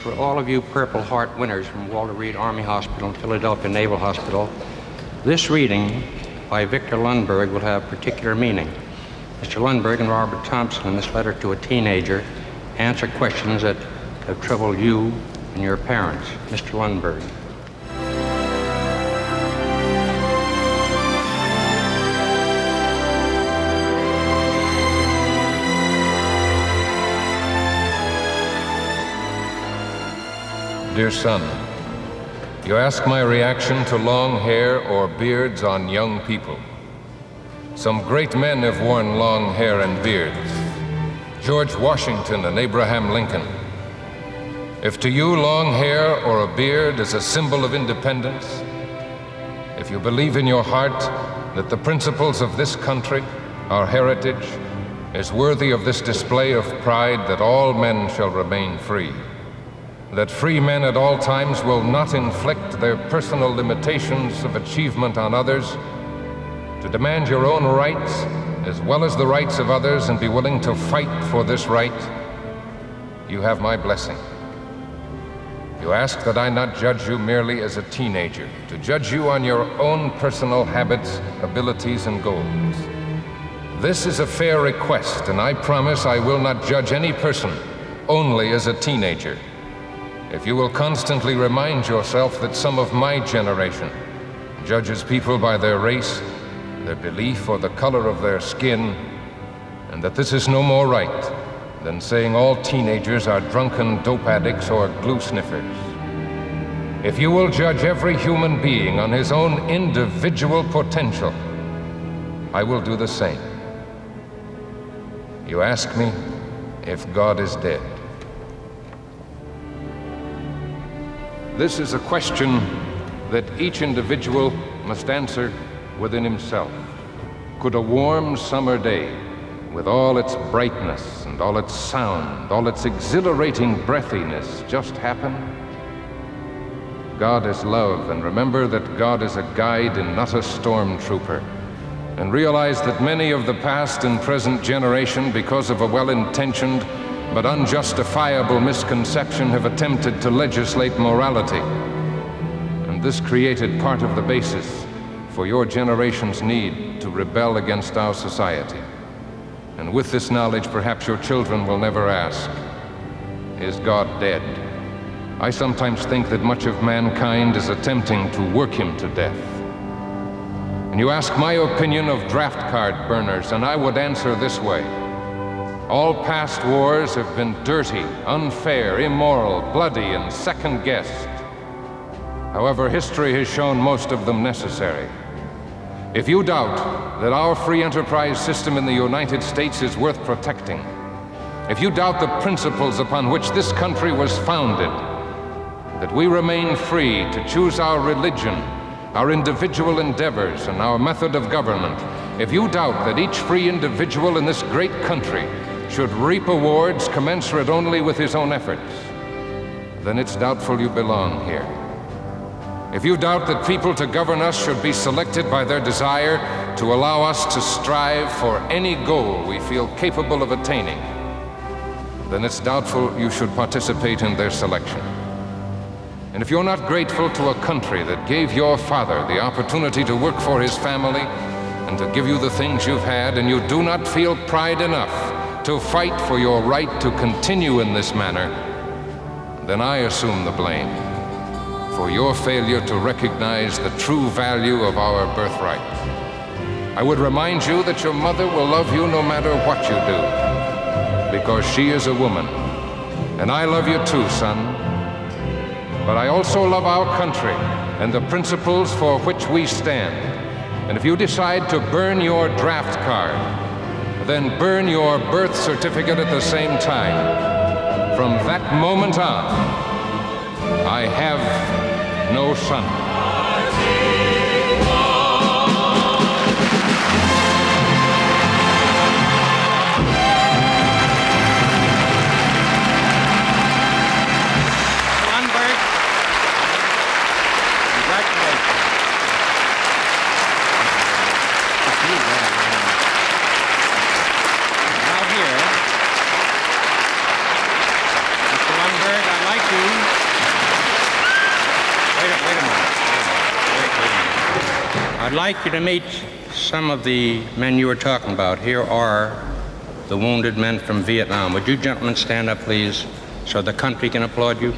for all of you Purple Heart winners from Walter Reed Army Hospital and Philadelphia Naval Hospital, this reading by Victor Lundberg will have particular meaning. Mr. Lundberg and Robert Thompson, in this letter to a teenager, answer questions that have troubled you and your parents. Mr. Lundberg. Dear son, you ask my reaction to long hair or beards on young people. Some great men have worn long hair and beards. George Washington and Abraham Lincoln. If to you long hair or a beard is a symbol of independence, if you believe in your heart that the principles of this country, our heritage, is worthy of this display of pride that all men shall remain free, that free men at all times will not inflict their personal limitations of achievement on others, to demand your own rights as well as the rights of others and be willing to fight for this right, you have my blessing. You ask that I not judge you merely as a teenager, to judge you on your own personal habits, abilities, and goals. This is a fair request, and I promise I will not judge any person only as a teenager. If you will constantly remind yourself that some of my generation judges people by their race, their belief, or the color of their skin, and that this is no more right than saying all teenagers are drunken dope addicts or glue sniffers. If you will judge every human being on his own individual potential, I will do the same. You ask me if God is dead. This is a question that each individual must answer within himself. Could a warm summer day, with all its brightness and all its sound, all its exhilarating breathiness, just happen? God is love, and remember that God is a guide and not a stormtrooper. And realize that many of the past and present generation, because of a well-intentioned but unjustifiable misconception, have attempted to legislate morality. And this created part of the basis for your generation's need to rebel against our society. And with this knowledge, perhaps your children will never ask, is God dead? I sometimes think that much of mankind is attempting to work him to death. And you ask my opinion of draft card burners, and I would answer this way. All past wars have been dirty, unfair, immoral, bloody, and second-guessed. However, history has shown most of them necessary. If you doubt that our free enterprise system in the United States is worth protecting, if you doubt the principles upon which this country was founded, that we remain free to choose our religion, our individual endeavors, and our method of government, if you doubt that each free individual in this great country should reap awards commensurate only with his own efforts, then it's doubtful you belong here. If you doubt that people to govern us should be selected by their desire to allow us to strive for any goal we feel capable of attaining, then it's doubtful you should participate in their selection. And if you're not grateful to a country that gave your father the opportunity to work for his family and to give you the things you've had, and you do not feel pride enough to fight for your right to continue in this manner, then I assume the blame for your failure to recognize the true value of our birthright. I would remind you that your mother will love you no matter what you do, because she is a woman. And I love you too, son. But I also love our country and the principles for which we stand. And if you decide to burn your draft card, then burn your birth certificate at the same time. From that moment on, I have no son. I'd like you. Wait a minute. I'd like you to meet some of the men you were talking about. Here are the wounded men from Vietnam. Would you gentlemen stand up, please, so the country can applaud you?